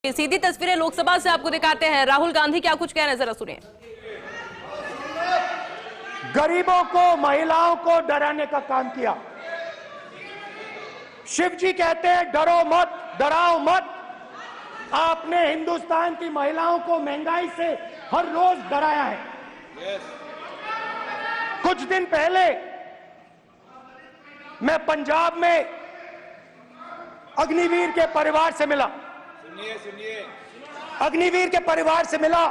सीधी तस्वीरें लोकसभा से आपको दिखाते हैं। राहुल गांधी क्या कुछ कह रहे हैं, जरा सुनिए। गरीबों को, महिलाओं को डराने का काम किया। शिव जी कहते हैं डरो मत, डराओ मत। आपने हिंदुस्तान की महिलाओं को महंगाई से हर रोज डराया है। कुछ दिन पहले मैं पंजाब में अग्निवीर के परिवार से मिला। सुनिए अग्निवीर के परिवार से मिला।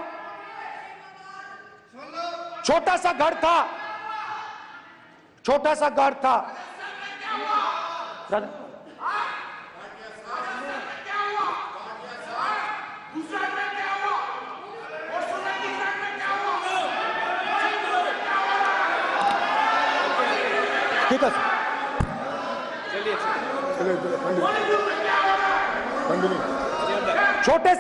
छोटा सा घर था, ठीक है छोटे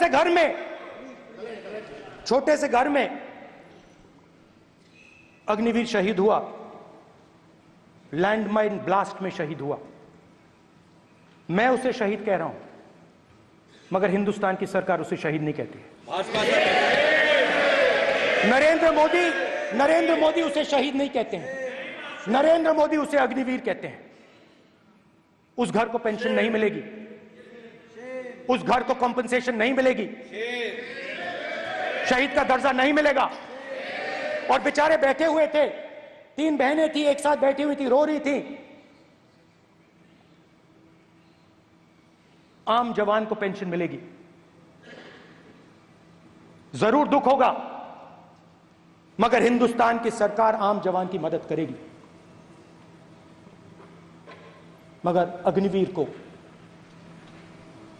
से घर में अग्निवीर शहीद हुआ, लैंडमाइन ब्लास्ट में शहीद हुआ। मैं उसे शहीद कह रहा हूं, मगर हिंदुस्तान की सरकार उसे शहीद नहीं कहती है। नरेंद्र मोदी उसे शहीद नहीं कहते हैं। नरेंद्र मोदी उसे अग्निवीर कहते हैं। उस घर को पेंशन नहीं मिलेगी, उस घर को कॉम्पनसेशन नहीं मिलेगी, शहीद का दर्जा नहीं मिलेगा। और बेचारे बैठे हुए थे, 3 बहनें थी, एक साथ बैठी हुई थी, रो रही थी। आम जवान को पेंशन मिलेगी, जरूर दुख होगा, मगर हिंदुस्तान की सरकार आम जवान की मदद करेगी। मगर अग्निवीर को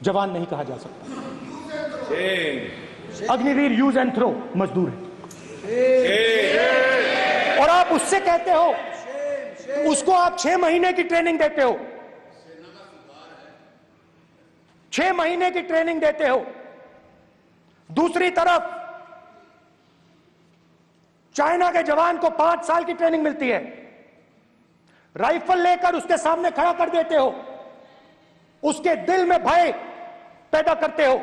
जवान नहीं कहा जा सकता। अग्निवीर यूज एंड थ्रो मजदूर है। और आप उससे कहते हो, उसको आप 6 महीने की ट्रेनिंग देते हो, 6 महीने की ट्रेनिंग देते हो। दूसरी तरफ चाइना के जवान को 5 साल की ट्रेनिंग मिलती है। राइफल लेकर उसके सामने खड़ा कर देते हो, उसके दिल में भय पैदा करते हो।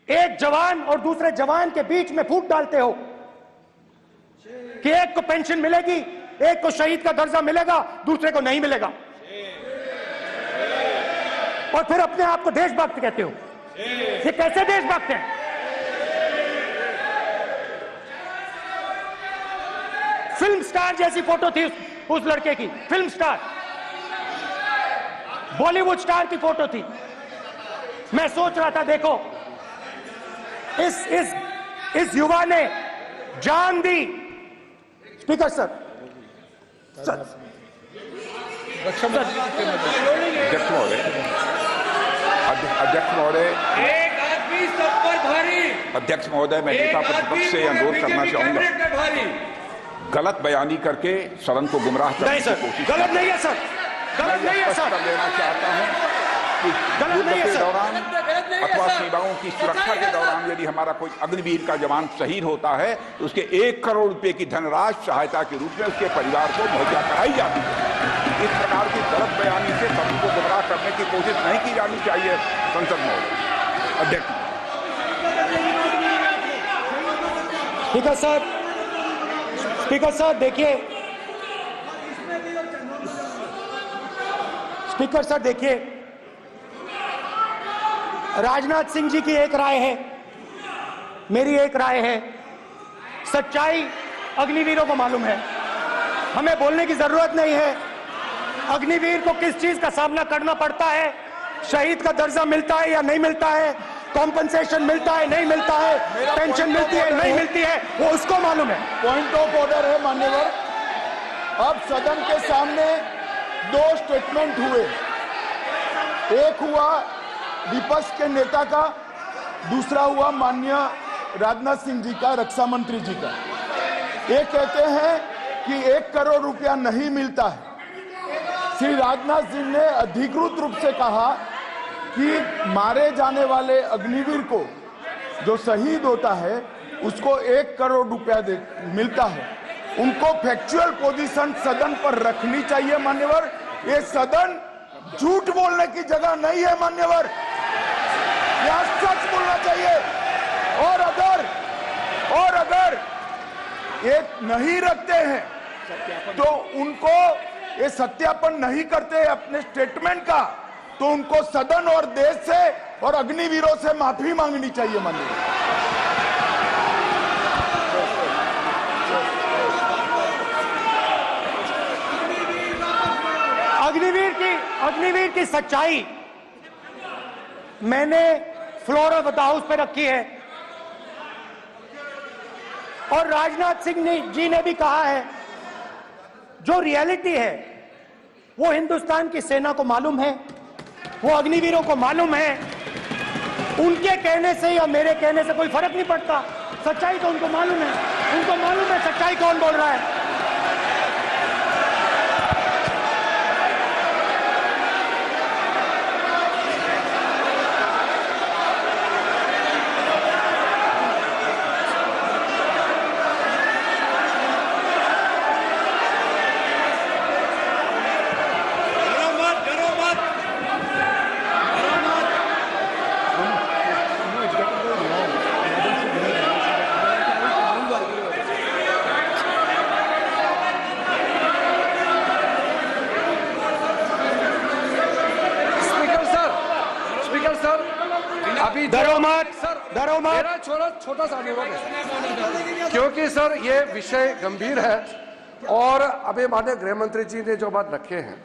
एक जवान और दूसरे जवान के बीच में फूट डालते हो कि एक को पेंशन मिलेगी, एक को शहीद का दर्जा मिलेगा, दूसरे को नहीं मिलेगा। और फिर अपने आप को देशभक्त कहते हो। ये कैसे देशभक्त हैं? फिल्म स्टार जैसी फोटो थी उस लड़के की, फिल्म स्टार, बॉलीवुड स्टार की फोटो थी। मैं सोच रहा था, देखो इस युवा ने जान दी। स्पीकर सर, अध्यक्ष महोदय, एक आदमी सब पर भारी। अध्यक्ष महोदय, मैं नेता प्रतिपक्ष से अनुरोध करना चाहूंगा, गलत बयानी करके सदन को गुमराह करने की कोशिश। गलत नहीं है सर, गलत नहीं है सर। लेना चाहता हूं कि युद्ध के दौरान अथवा सेवाओं की सुरक्षा के दौरान यदि हमारा कोई अग्निवीर का जवान शहीद होता है तो उसके 1 करोड़ रुपए की धनराशि सहायता के रूप में उसके परिवार को मुहैया कराई जाती है। इस प्रकार की गलत बयानी से सदन को गुमराह करने की कोशिश नहीं की जानी चाहिए। संसद महोदय, अध्यक्ष। ठीक है सर। स्पीकर सर देखिए, स्पीकर सर देखिए, राजनाथ सिंह जी की एक राय है, मेरी एक राय है। सच्चाई अग्निवीरों को मालूम है, हमें बोलने की जरूरत नहीं है। अग्निवीर को किस चीज का सामना करना पड़ता है, शहीद का दर्जा मिलता है या नहीं मिलता है, कॉम्पनसेशन मिलता है नहीं मिलता है, पेंशन मिलती है नहीं मिलती है, वो उसको मालूम है। पॉइंट ऑफ ऑर्डर है मान्यवर। अब सदन के सामने 2 स्टेटमेंट हुए, एक हुआ विपक्ष के नेता का, दूसरा हुआ माननीय राजनाथ सिंह जी का, रक्षा मंत्री जी का। ये कहते हैं कि 1 करोड़ रुपया नहीं मिलता है। श्री राजनाथ सिंह ने अधिकृत रूप से कहा कि मारे जाने वाले अग्निवीर को जो शहीद होता है उसको 1 करोड़ रुपया मिलता है। उनको फैक्चुअल पोजीशन सदन पर रखनी चाहिए मान्यवर। ये सदन झूठ बोलने की जगह नहीं है मान्यवर, यहां सच बोलना चाहिए। और अगर ये नहीं रखते हैं तो उनको ये सत्यापन नहीं करते अपने स्टेटमेंट का, तो उनको सदन और देश से और अग्निवीरों से माफी मांगनी चाहिए माननीय। अग्निवीर की सच्चाई मैंने फ्लोर ऑफ द हाउस पे रखी है और राजनाथ सिंह जी ने भी कहा है, जो रियलिटी है वो हिंदुस्तान की सेना को मालूम है, वो अग्निवीरों को मालूम है। उनके कहने से या मेरे कहने से कोई फर्क नहीं पड़ता, सच्चाई तो उनको मालूम है, उनको मालूम है सच्चाई कौन बोल रहा है। मेरा छोटा सा अनुरोध है, क्योंकि सर ये विषय गंभीर है और अभी माननीय गृह मंत्री जी ने जो बात रखे हैं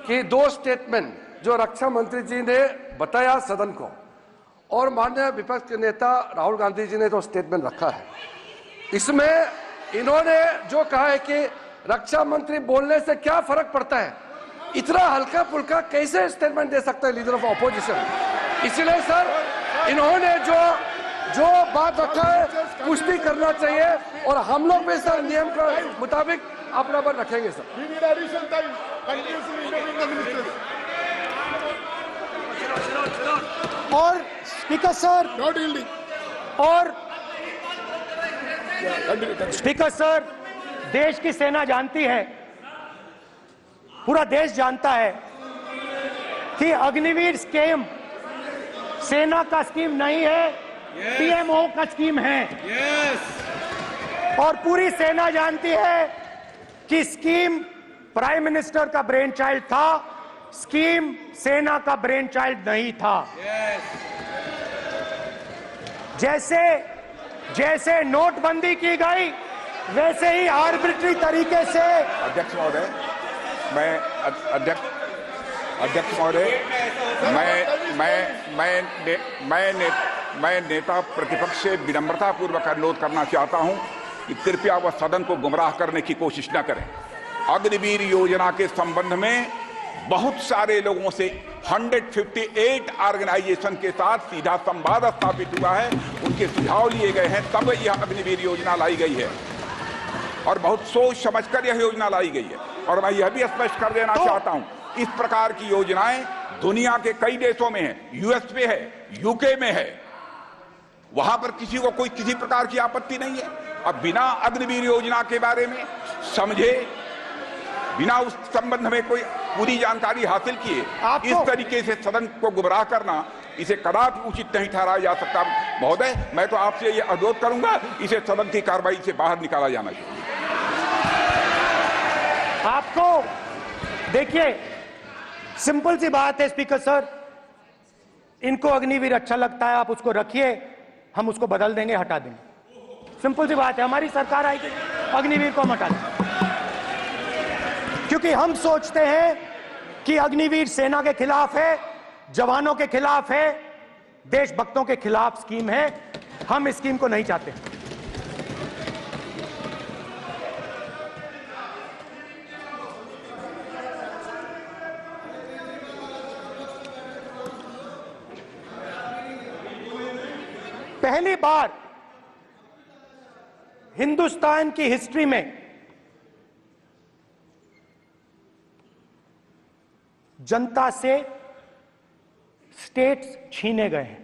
कि 2 स्टेटमेंट जो रक्षा मंत्री जी ने बताया सदन को और माननीय विपक्ष के नेता राहुल गांधी जी ने जो स्टेटमेंट रखा है, इसमें इन्होंने जो कहा है कि रक्षा मंत्री बोलने से क्या फर्क पड़ता है, इतना हल्का फुल्का कैसे स्टेटमेंट दे सकता है लीडर ऑफ ऑपोजिशन। इसलिए सर इन्होंने जो बात रखा है पुष्टि करना चाहिए और हम लोग भी सर नियम के मुताबिक अपना बात रखेंगे सर। और स्पीकर सर स्पीकर सर, देश की सेना जानती है, पूरा देश जानता है कि अग्निवीर स्कीम सेना का स्कीम नहीं है, पीएमओ का स्कीम है। और पूरी सेना जानती है कि स्कीम प्राइम मिनिस्टर का ब्रेन चाइल्ड था, स्कीम सेना का ब्रेन चाइल्ड नहीं था। जैसे नोटबंदी की गई वैसे ही आर्बिट्री तरीके से। अध्यक्ष महोदय, अध्यक्ष महोदय, मैं नेता प्रतिपक्ष से विनम्रता पूर्वक अनुरोध करना चाहता हूं कि कृपया वह सदन को गुमराह करने की कोशिश न करें। अग्निवीर योजना के संबंध में बहुत सारे लोगों से 158 ऑर्गेनाइजेशन के साथ सीधा संवाद स्थापित हुआ है, उनके सुझाव लिए गए हैं, तब यह अग्निवीर योजना लाई गई है और बहुत सोच समझकर यह योजना लाई गई है। और मैं यह भी स्पष्ट कर देना चाहता हूं, इस प्रकार की योजनाएं दुनिया के कई देशों में है, यूएस में है, यूके में है, वहां पर किसी को कोई किसी प्रकार की आपत्ति नहीं है। अब बिना अग्निवीर योजना के बारे में समझे, बिना उस संबंध में कोई पूरी जानकारी हासिल किए इस तरीके से सदन को गुमराह करना, इसे कदापि उचित नहीं ठहराया जा सकता। महोदय, मैं तो आपसे ये अनुरोध करूंगा, इसे सदन की कार्रवाई से बाहर निकाला जाना चाहिए। आपको देखिए, सिंपल सी बात है स्पीकर सर, इनको अग्निवीर अच्छा लगता है, आप उसको रखिए, हम उसको बदल देंगे, हटा देंगे। सिंपल सी बात है, हमारी सरकार आएगी, अग्निवीर को हम हटा देंगे, क्योंकि हम सोचते हैं कि अग्निवीर सेना के खिलाफ है, जवानों के खिलाफ है, देशभक्तों के खिलाफ स्कीम है। हम इस स्कीम को नहीं चाहते। पहली बार हिंदुस्तान की हिस्ट्री में जनता से स्टेट्स छीने गए हैं।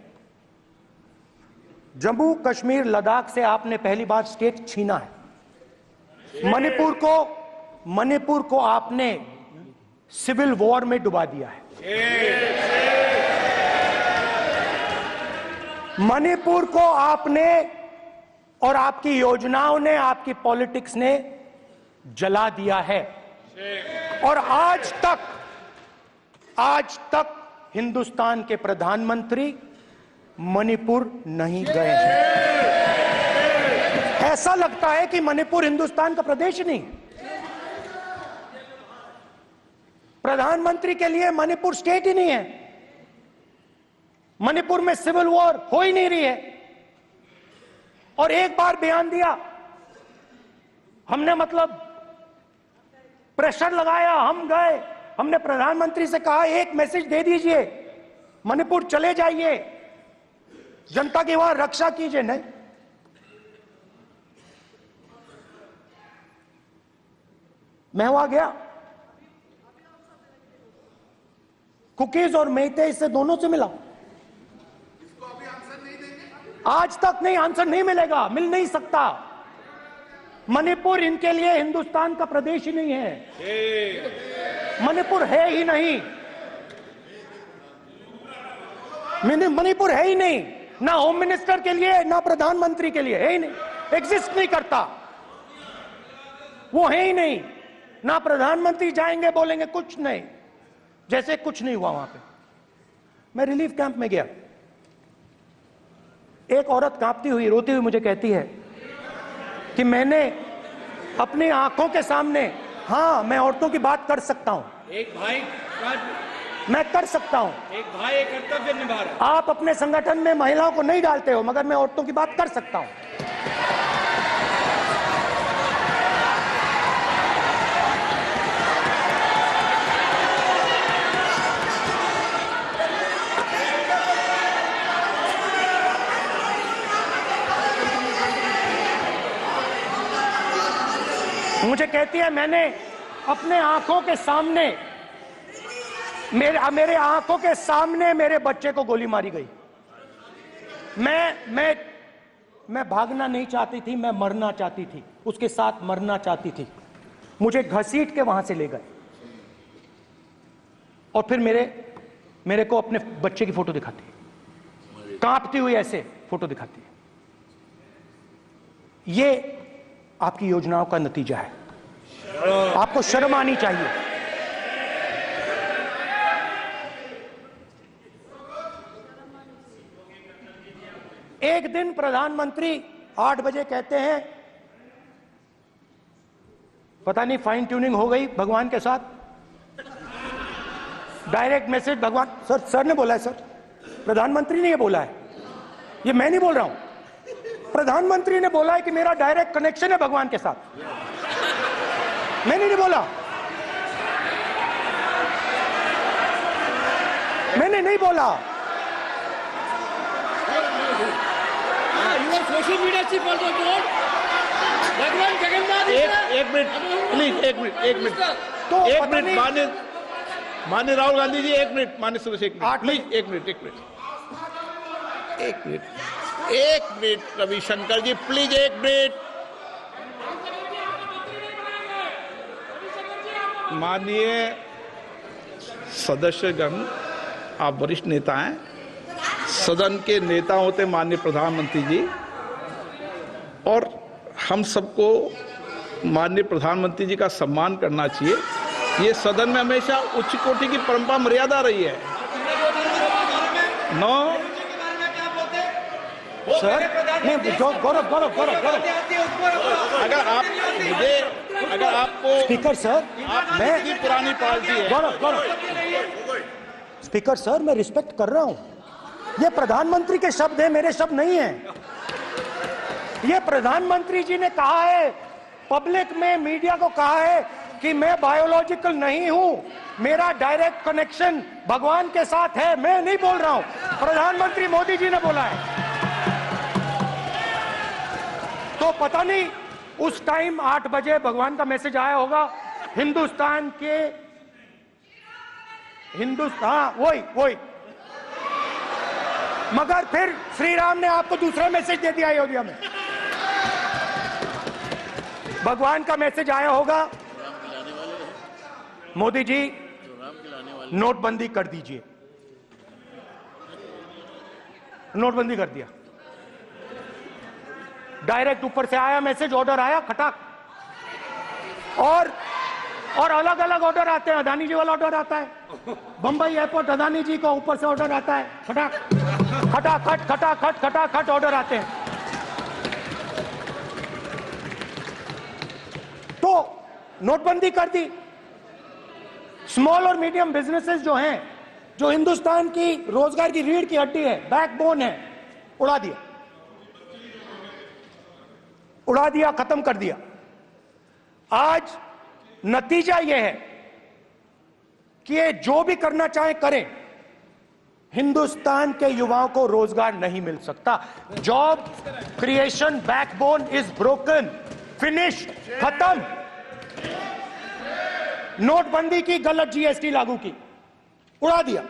जम्मू कश्मीर लद्दाख से आपने पहली बार स्टेट छीना है। मणिपुर को आपने सिविल वॉर में डुबा दिया है। मणिपुर को आपने और आपकी योजनाओं ने, आपकी पॉलिटिक्स ने जला दिया है। और आज तक हिंदुस्तान के प्रधानमंत्री मणिपुर नहीं गए हैं। ऐसा लगता है कि मणिपुर हिंदुस्तान का प्रदेश नहीं। प्रधानमंत्री के लिए मणिपुर स्टेट ही नहीं है। मणिपुर में सिविल वॉर हो ही नहीं रही है। और एक बार बयान दिया हमने, मतलब प्रेशर लगाया, हम गए, हमने प्रधानमंत्री से कहा एक मैसेज दे दीजिए, मणिपुर चले जाइए, जनता की वहां रक्षा कीजिए। नहीं, मैं वहां गया, कुकीज और मेहते से दोनों से मिला। आज तक नहीं, आंसर नहीं मिलेगा, मिल नहीं सकता। मणिपुर इनके लिए हिंदुस्तान का प्रदेश ही नहीं है। मणिपुर है ही नहीं, मणिपुर है ही नहीं, ना होम मिनिस्टर के लिए ना प्रधानमंत्री के लिए, है ही नहीं, एग्जिस्ट नहीं करता, वो है ही नहीं। ना प्रधानमंत्री जाएंगे बोलेंगे कुछ नहीं, जैसे कुछ नहीं हुआ वहां पे। मैं रिलीफ कैंप में गया, एक औरत कांपती हुई, रोती हुई मुझे कहती है कि मैंने अपनी आंखों के सामने, हाँ मैं औरतों की बात कर सकता हूं, एक भाई मैं कर सकता हूं, एक भाई कर्तव्य निभा रहा। आप अपने संगठन में महिलाओं को नहीं डालते हो, मगर मैं औरतों की बात कर सकता हूं। मुझे कहती है मैंने अपने आंखों के सामने, मेरे आंखों के सामने मेरे बच्चे को गोली मारी गई। मैं भागना नहीं चाहती थी, मैं मरना चाहती थी, उसके साथ मरना चाहती थी। मुझे घसीट के वहां से ले गए और फिर मेरे को अपने बच्चे की फोटो दिखाती है, कांपती हुई ऐसे फोटो दिखाती है। ये आपकी योजनाओं का नतीजा है। आपको शर्म आनी चाहिए। एक दिन प्रधानमंत्री 8 बजे कहते हैं, पता नहीं फाइन ट्यूनिंग हो गई भगवान के साथ, डायरेक्ट मैसेज भगवान, सर ने बोला है, सर प्रधानमंत्री ने ये बोला है, ये मैं नहीं बोल रहा हूं, प्रधानमंत्री ने बोला है कि मेरा डायरेक्ट कनेक्शन है भगवान के साथ, मैंने नहीं बोला, मैंने नहीं बोला। Social media chief also told भगवान जगन्नाथ। एक मिनट प्लीज, एक मिनट तो एक मिनट माननीय राहुल गांधी जी, एक मिनट, माननीय सदस्य एक मिनट प्लीज, एक मिनट रविशंकर जी प्लीज, एक मिनट। माननीय सदस्यगण, आप वरिष्ठ नेता हैं, सदन के नेता होते माननीय प्रधानमंत्री जी, और हम सबको माननीय प्रधानमंत्री जी का सम्मान करना चाहिए। ये सदन में हमेशा उच्च कोटि की परंपरा मर्यादा रही है। नो सर, नहीं, गौरव, अगर आपको स्पीकर सर, मैं की पुरानी पार्टी है। गौरव, स्पीकर सर, मैं रिस्पेक्ट कर रहा हूं। ये प्रधानमंत्री के शब्द हैं, मेरे शब्द नहीं हैं। ये प्रधानमंत्री जी ने कहा है, पब्लिक में, मीडिया को कहा है कि मैं बायोलॉजिकल नहीं हूं, मेरा डायरेक्ट कनेक्शन भगवान के साथ है। मैं नहीं बोल रहा हूं, प्रधानमंत्री मोदी जी ने बोला है। तो पता नहीं उस टाइम 8 बजे भगवान का मैसेज आया होगा हिंदुस्तान, वही। मगर फिर श्री राम ने आपको दूसरा मैसेज दे दिया अयोध्या में। भगवान का मैसेज आया होगा, मोदी जी नोटबंदी कर दीजिए। नोटबंदी कर दिया, डायरेक्ट ऊपर से आया मैसेज, ऑर्डर आया खटाक। और अलग अलग ऑर्डर आते हैं। अदानी जी वाला ऑर्डर आता है, बंबई एयरपोर्ट अदानी जी का ऊपर से ऑर्डर आता है, खटाक खटाखट खटाखट खटाखट ऑर्डर आते हैं। तो नोटबंदी कर दी। स्मॉल और मीडियम बिजनेसेस जो हैं, जो हिंदुस्तान की रोजगार की रीढ़ की हड्डी है, बैकबोन है, उड़ा दिया, उड़ा दिया, खत्म कर दिया। आज नतीजा यह है कि ये जो भी करना चाहे करें, हिंदुस्तान के युवाओं को रोजगार नहीं मिल सकता। Job creation backbone is broken, finish, खत्म। नोटबंदी की, गलत जीएसटी लागू की, उड़ा दिया।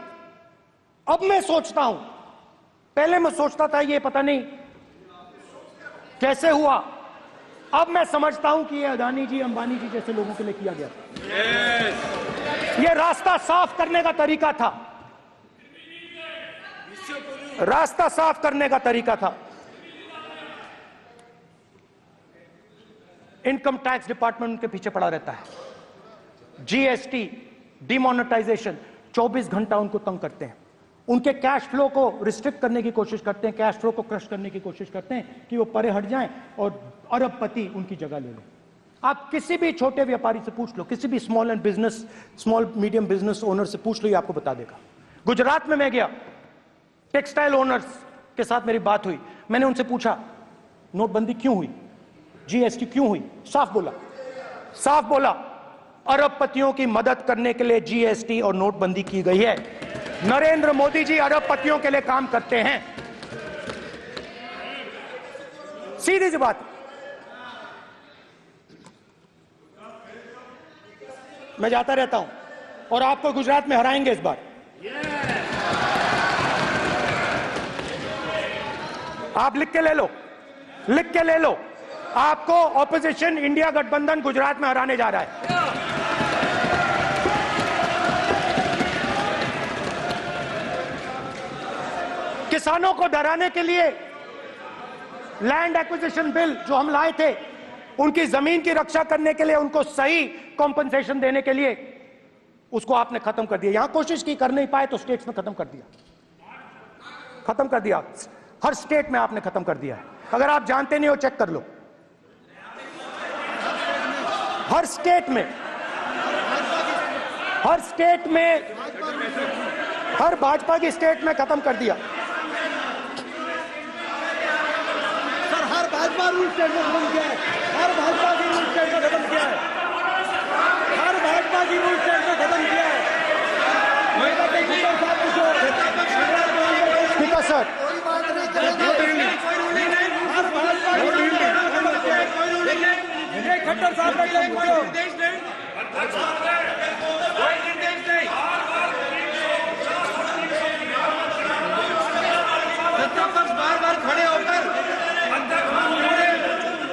अब मैं सोचता हूं, पहले मैं सोचता था ये पता नहीं कैसे हुआ, अब मैं समझता हूं कि ये अदानी जी, अंबानी जी जैसे लोगों के लिए किया गया था। ये रास्ता साफ करने का तरीका था, रास्ता साफ करने का तरीका था। इनकम टैक्स डिपार्टमेंट उनके पीछे पड़ा रहता है। जीएसटी, डिमोनेटाइजेशन, 24 घंटा उनको तंग करते हैं। उनके कैश फ्लो को रिस्ट्रिक्ट करने की कोशिश करते हैं, कैश फ्लो को क्रश करने की कोशिश करते हैं कि वो परे हट जाएं और अरबपति उनकी जगह ले लें। आप किसी भी छोटे व्यापारी से पूछ लो, किसी भी स्मॉल मीडियम बिजनेस ओनर से पूछ लो, ये आपको बता देगा। गुजरात में मैं गया, टेक्सटाइल ओनर्स के साथ मेरी बात हुई। मैंने उनसे पूछा नोटबंदी क्यों हुई, जीएसटी क्यों हुई? साफ बोला अरबपतियों की मदद करने के लिए जीएसटी और नोटबंदी की गई है। नरेंद्र मोदी जी अरबपतियों के लिए काम करते हैं, सीधी सी बात। मैं जाता रहता हूं और आपको गुजरात में हराएंगे इस बार। आप लिख के ले लो, आपको ऑपोजिशन इंडिया गठबंधन गुजरात में हराने जा रहा है। किसानों को डराने के लिए लैंड एक्विजिशन बिल जो हम लाए थे, उनकी जमीन की रक्षा करने के लिए, उनको सही कॉम्पनसेशन देने के लिए, उसको आपने खत्म कर दिया। यहां कोशिश की, कर नहीं पाए तो स्टेट्स में खत्म कर दिया। हर स्टेट में आपने खत्म कर दिया है। अगर आप जानते नहीं हो, चेक कर लो। हर स्टेट में, हर भाजपा की स्टेट में खत्म कर दिया। सर, हर भाजपा रूल स्टेट में खत्म किया है। हर भाजपा की रूल स्टेट में खत्म किया है। हर भाजपा की रूल स्टेट में खत्म किया है। स्पीकर सर, खट्टर साहब का बार खड़े होकर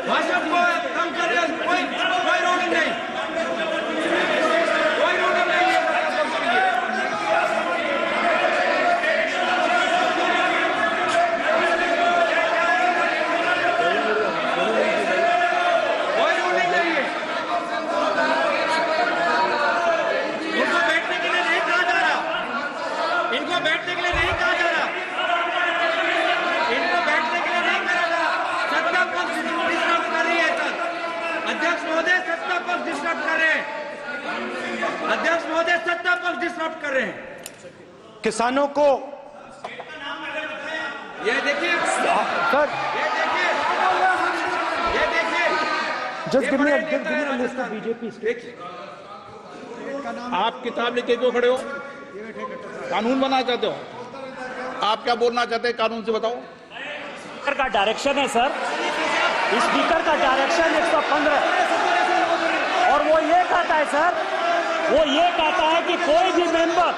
भाषण को कम कर रहे हैं। कोई रोक नहीं, कोई रोक नहीं है। कोई रोक नहीं है। इनको बैठने के लिए नहीं कहा जा रहा, इनको बैठने के लिए नहीं कहा जा रहा, इनको बैठने के लिए नहीं कहा जा रहा। सत्ता पक्ष डिस्टर्ब कर रही है। सर, अध्यक्ष महोदय सत्ता पक्ष डिस्टर्ब कर रहे हैं। अध्यक्ष महोदय सत्ता पक्ष डिस्टर्ब कर रहे हैं। किसानों को ये देखिए सर, ये देखिए just give me a list of BJP states. आप किताब लेके क्यों खड़े हो? कानून बनाना चाहते हो? आप क्या बोलना चाहते हैं, कानून से बताओ। स्पीकर का डायरेक्शन है सर, स्पीकर का डायरेक्शन 115, और वो ये कहता है सर, वो ये कहता है कि कोई भी मेंबर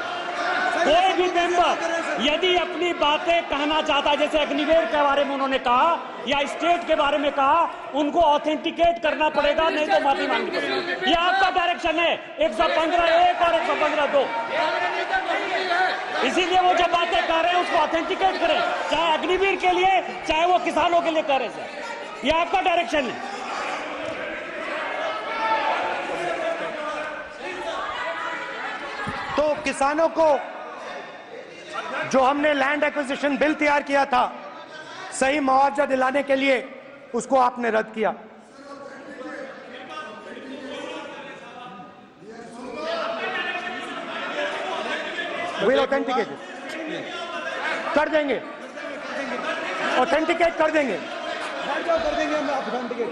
यदि अपनी बातें कहना चाहता है, जैसे अग्निवीर के बारे में उन्होंने कहा या स्टेट के बारे में कहा, उनको ऑथेंटिकेट करना पड़ेगा, नहीं तो माफी मांगनी पड़ेगी। ये आपका डायरेक्शन है 115(1) और 115(2). इसीलिए वो जो बातें कर रहे हैं उसको ऑथेंटिकेट करें, चाहे अग्निवीर के लिए चाहे वो किसानों के लिए कर रहे हैं। ये आपका डायरेक्शन है। तो किसानों को जो हमने लैंड एक्विजिशन बिल तैयार किया था सही मुआवजा दिलाने के लिए, उसको आपने रद्द किया। विल ऑथेंटिकेट कर देंगे, ऑथेंटिकेट कर देंगे, कर देंगे हम ऑथेंटिकेट।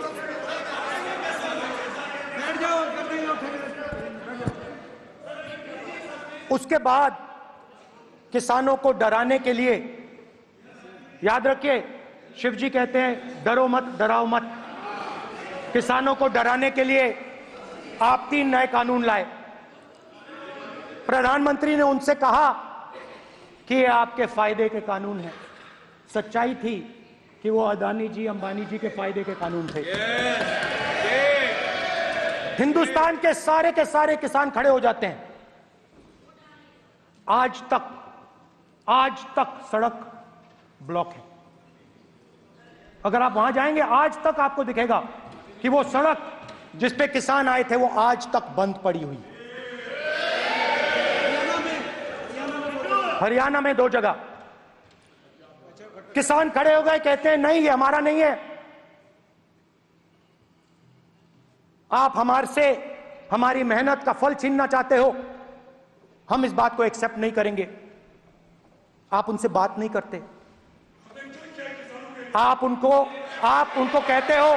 उसके बाद किसानों को डराने के लिए, याद रखिए शिवजी कहते हैं डरो मत डराओ मत, किसानों को डराने के लिए आप 3 नए कानून लाए। प्रधानमंत्री ने उनसे कहा कि ये आपके फायदे के कानून हैं। सच्चाई थी कि वो अदानी जी अंबानी जी के फायदे के कानून थे। हिंदुस्तान के सारे किसान खड़े हो जाते हैं। आज तक सड़क ब्लॉक है। अगर आप वहां जाएंगे आज तक आपको दिखेगा कि वो सड़क जिस पे किसान आए थे वो आज तक बंद पड़ी हुई। हरियाणा में 2 जगह किसान खड़े हो गए, कहते हैं नहीं ये हमारा नहीं है, आप हमारे से हमारी मेहनत का फल छीनना चाहते हो, हम इस बात को एक्सेप्ट नहीं करेंगे। आप उनसे बात नहीं करते, आप उनको कहते हो,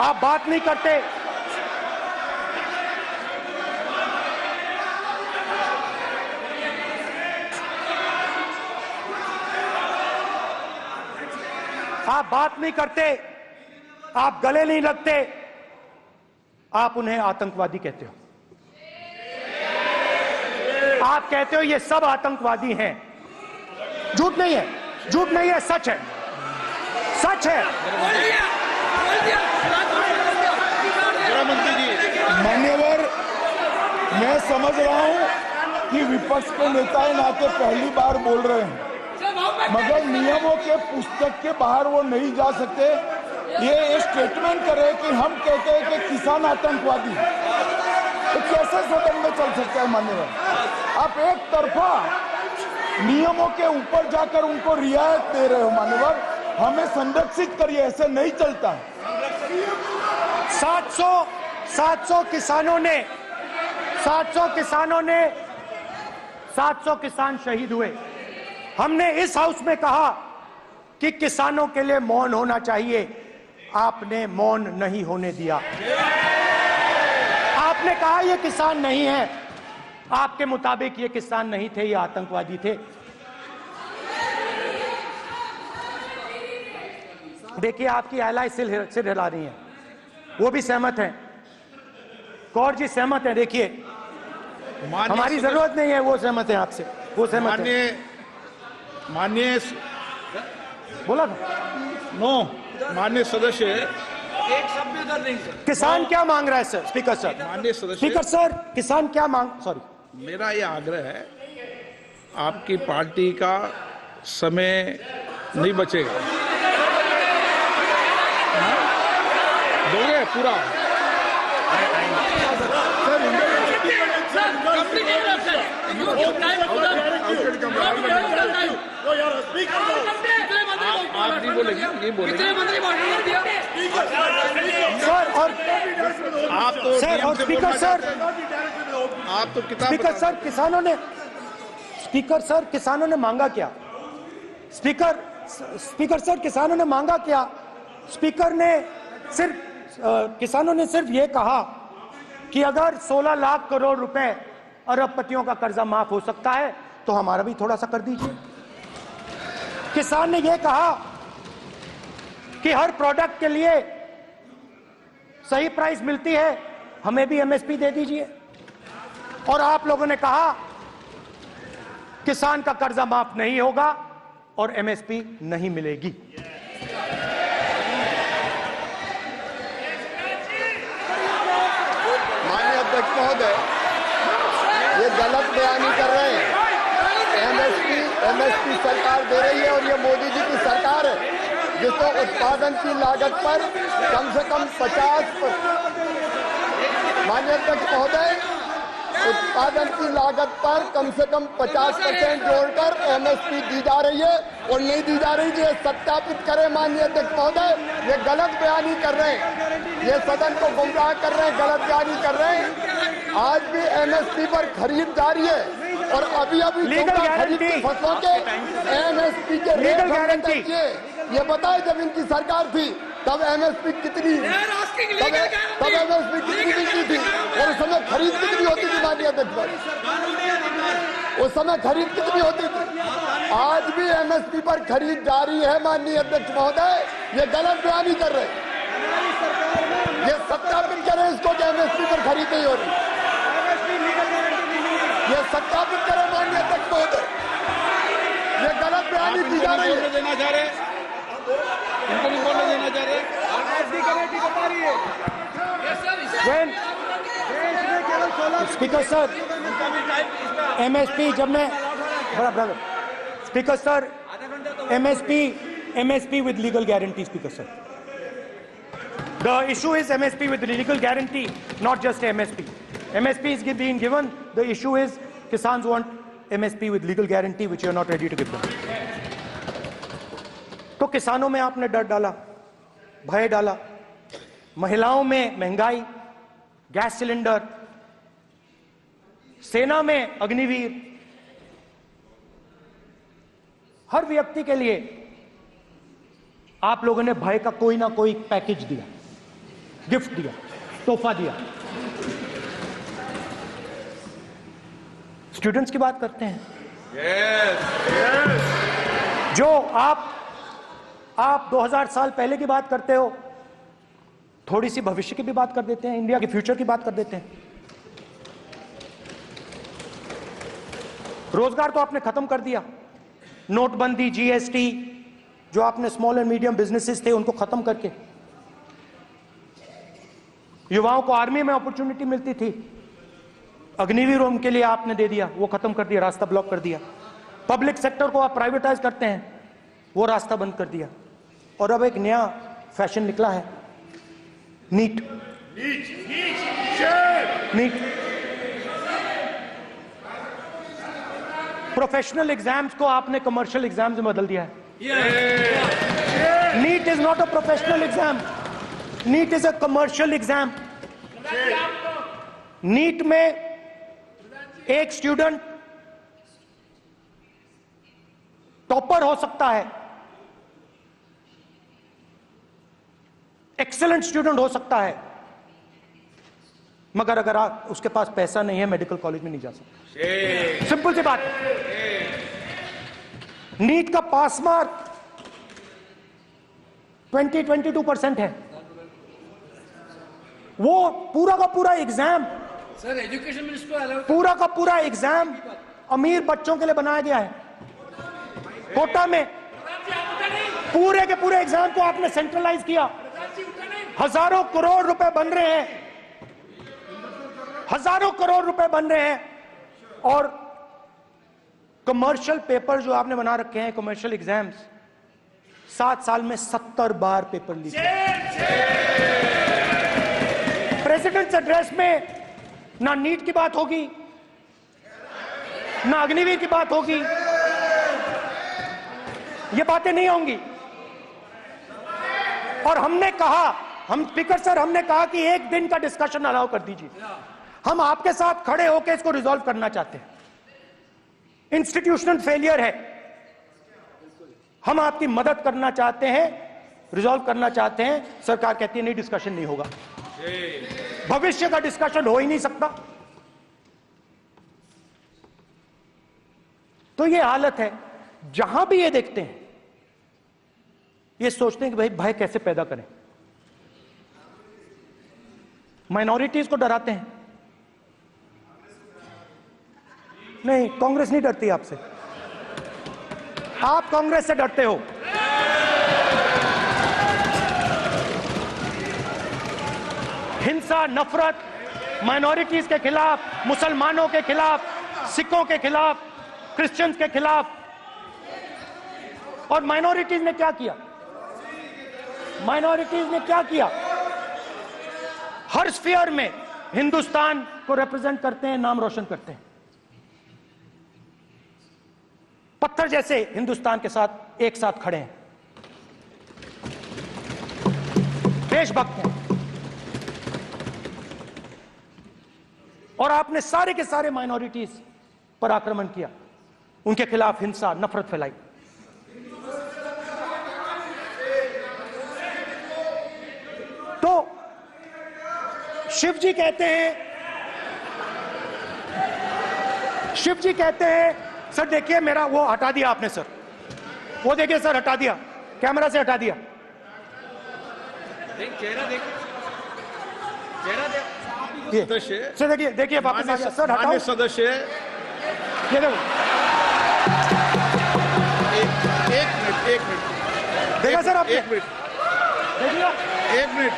आप बात नहीं करते। आप बात नहीं करते, आप गले नहीं लगते, आप उन्हें आतंकवादी कहते हो। आप कहते हो ये सब आतंकवादी हैं। झूठ नहीं है, झूठ नहीं है, सच है, सच है। मान्यवर, मैं समझ रहा हूं कि विपक्ष के नेता नाते पहली बार बोल रहे हैं, मगर नियमों के पुस्तक के बाहर वो नहीं जा सकते। ये स्टेटमेंट करे कि हम कहते हैं कि किसान आतंकवादी, तो कैसे सदन में चल सकता है? मान्यवर, आप एक तरफा नियमों के ऊपर जाकर उनको रियायत दे रहे हो। मान्यवर, हमें संरक्षित करिए, ऐसे नहीं चलता। 700 किसान शहीद हुए। हमने इस हाउस में कहा कि किसानों के लिए मौन होना चाहिए, आपने मौन नहीं होने दिया। आपने कहा ये किसान नहीं है, आपके मुताबिक ये किसान नहीं थे, ये आतंकवादी थे। देखिए आपकी आइलाय सिर हिला रही है, वो भी सहमत हैं, कौर जी सहमत हैं। देखिए हमारी जरूरत नहीं है, वो सहमत है आपसे, वो सहमत है। माननीय बोला था नो, माननीय सदस्य, एक शब्द उधर नहीं सर। किसान क्या मांग रहा है सर? स्पीकर सर, माननीय सदस्य, स्पीकर सर, किसान क्या मांग, सॉरी, मेरा यह आग्रह है, आपकी पार्टी का समय नहीं बचेगा, दोगे पूरा? आप नहीं बोलेंगे, ये बोलेंगे सर। और आप तो सर, और स्पीकर सर, आप तो किताब स्पीकर सर, किसानों ने मांगा क्या? स्पीकर सर, किसानों ने मांगा क्या? किसानों ने सिर्फ ये कहा कि अगर 16 लाख करोड़ रुपए अरबपतियों का कर्जा माफ हो सकता है तो हमारा भी थोड़ा सा कर दीजिए। किसान ने यह कहा कि हर प्रोडक्ट के लिए सही प्राइस मिलती है, हमें भी एमएसपी दे दीजिए। और आप लोगों ने कहा किसान का कर्जा माफ नहीं होगा और एमएसपी नहीं मिलेगी। माननीय अध्यक्ष महोदय, ये गलत बयानी कर रहे हैं। एमएसपी सरकार दे रही है और ये मोदी जी की सरकार है जिसको उत्पादन की लागत पर कम से कम 50%, माननीय अध्यक्ष महोदय, उत्पादन की लागत पर कम से कम 50% जोड़कर एमएसपी दी जा रही है और नहीं दी जा रही है। ये सत्यापित करें माननीय अध्यक्ष महोदय, ये गलत बयानी कर रहे हैं, ये सदन को गुमराह कर रहे हैं, गलत बयानी कर रहे हैं। आज भी एमएसपी पर खरीद जारी है और अभी लीगल गारंटी फसलों के एमएसपी के लीगल गारंटी ये बताए जब इनकी सरकार थी तब एमएसपी कितनी मिलती थी और उस समय खरीद कितनी होती थी माननीय अध्यक्ष, उस समय खरीद कितनी होती थी। आज भी एमएसपी पर खरीद जारी है माननीय अध्यक्ष महोदय, ये गलत बयानी कर रहे हैं। ये सत्यापित करें इसको कि एमएसपी पर खरीद नहीं हो रही, ये सत्यापित करें माननीय अध्यक्ष महोदय, ये गलत बयानी की जा रही है। देना चाह रहे, इनको नहीं बोलने देना चाह रहे। कमेटी बता रही है। स्पीकर सर, एमएसपी जब मैं brother speaker sir, MSP with legal guarantee, speaker sir, the issue is MSP with legal guarantee, not just MSP. MSP is being given. The issue is Kisans want MSP with legal guarantee, which you are not ready to give them. तो किसानों में आपने डर डाला, भय डाला, महिलाओं में महंगाई, गैस सिलेंडर, सेना में अग्निवीर, हर व्यक्ति के लिए आप लोगों ने भय का कोई ना कोई पैकेज दिया, गिफ्ट दिया, तोहफा दिया। स्टूडेंट्स की बात करते हैं। जो आप 2000 साल पहले की बात करते हो, थोड़ी सी भविष्य की भी बात कर देते हैं, इंडिया के फ्यूचर की बात कर देते हैं। रोजगार तो आपने खत्म कर दिया, नोटबंदी, जीएसटी, जो आपने स्मॉल एंड मीडियम बिजनेसेस थे उनको खत्म करके, युवाओं को आर्मी में अपॉर्चुनिटी मिलती थी, अग्निवीर उनके लिए आपने दे दिया, वो खत्म कर दिया, रास्ता ब्लॉक कर दिया। पब्लिक सेक्टर को आप प्राइवेटाइज करते हैं, वो रास्ता बंद कर दिया। और अब एक नया फैशन निकला है, नीट। प्रोफेशनल एग्जाम्स को आपने कमर्शियल एग्जाम्स में बदल दिया है। NEET is not a professional exam, NEET is a commercial exam. NEET में एक स्टूडेंट टॉपर हो सकता है, एक्सीलेंट स्टूडेंट हो सकता है, मगर अगर आप उसके पास पैसा नहीं है, मेडिकल कॉलेज में नहीं जा सकता। सिंपल सी बात। नीट का पास मार्क 22% है। वो पूरा का पूरा एग्जाम, सर एजुकेशन मिनिस्टर पूरा का पूरा एग्जाम अमीर बच्चों के लिए बनाया गया है। कोटा में पूरे के पूरे एग्जाम को आपने सेंट्रलाइज किया। हजारों करोड़ रुपए बन रहे हैं, हजारों करोड़ रुपए बन रहे हैं। और कमर्शियल पेपर जो आपने बना रखे हैं, कमर्शियल एग्जाम्स, 7 साल में 70 बार पेपर लीक। प्रेसिडेंट्स एड्रेस में ना नीट की बात होगी, ना अग्निवीर की बात होगी, ये बातें नहीं होंगी। और हमने कहा, हम स्पीकर सर, हमने कहा कि एक दिन का डिस्कशन अलाउ कर दीजिए। हम आपके साथ खड़े होकर इसको रिजॉल्व करना चाहते हैं। इंस्टीट्यूशनल फेलियर है, हम आपकी मदद करना चाहते हैं, रिजॉल्व करना चाहते हैं। सरकार कहती है नहीं, डिस्कशन नहीं होगा, भविष्य का डिस्कशन हो ही नहीं सकता। तो ये हालत है। जहां भी ये देखते हैं, ये सोचते हैं कि भाई भय कैसे पैदा करें, माइनॉरिटीज को डराते हैं। नहीं, कांग्रेस नहीं डरती आपसे। आप कांग्रेस से डरते हो। हिंसा, नफरत, माइनॉरिटीज के खिलाफ, मुसलमानों के खिलाफ, सिखों के खिलाफ, क्रिश्चियंस के खिलाफ। और माइनॉरिटीज ने क्या किया? माइनॉरिटीज ने क्या किया? हर स्फीयर में हिंदुस्तान को रिप्रेजेंट करते हैं, नाम रोशन करते हैं। पत्थर जैसे हिंदुस्तान के साथ एक साथ खड़े हैं, देशभक्त हैं। और आपने सारे के सारे माइनॉरिटीज पर आक्रमण किया, उनके खिलाफ हिंसा, नफरत फैलाई। तो शिव जी कहते हैं, सर देखिए मेरा वो हटा दिया आपने सर, वो देखिए सर हटा दिया, कैमरा से हटा दिया। चेहरा देखिए, चेहरा देखिए। सर देखिए वापस आ गया सर, हटाओ सदस्य। ये देखो, एक मिनट देखा सर आपने? एक मिनट देखिए, एक मिनट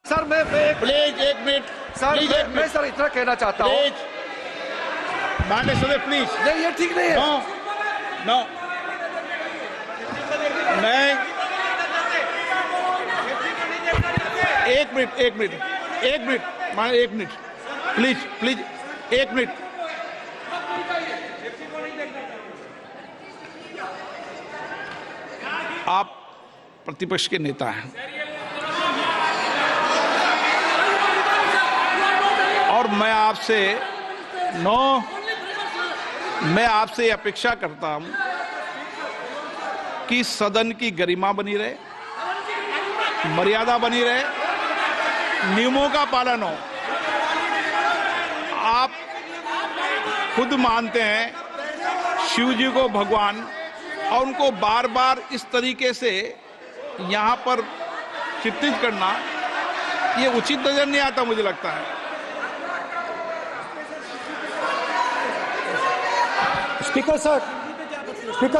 सर मैं प्लीज एक मिनट सर मैं सर इतना कहना चाहता हूँ, प्लीज माननीय सदस्य प्लीज। नहीं ये ठीक नहीं है। नो मैं एक मिनट माननीय एक मिनट प्लीज एक मिनट। आप प्रतिपक्ष के नेता हैं और मैं आपसे अपेक्षा करता हूं कि सदन की गरिमा बनी रहे, मर्यादा बनी रहे, नियमों का पालन हो। आप खुद मानते हैं शिव जी को भगवान, और उनको बार बार इस तरीके से यहां पर चित्रित करना ये उचित नजर नहीं आता, मुझे लगता है। स्पीकर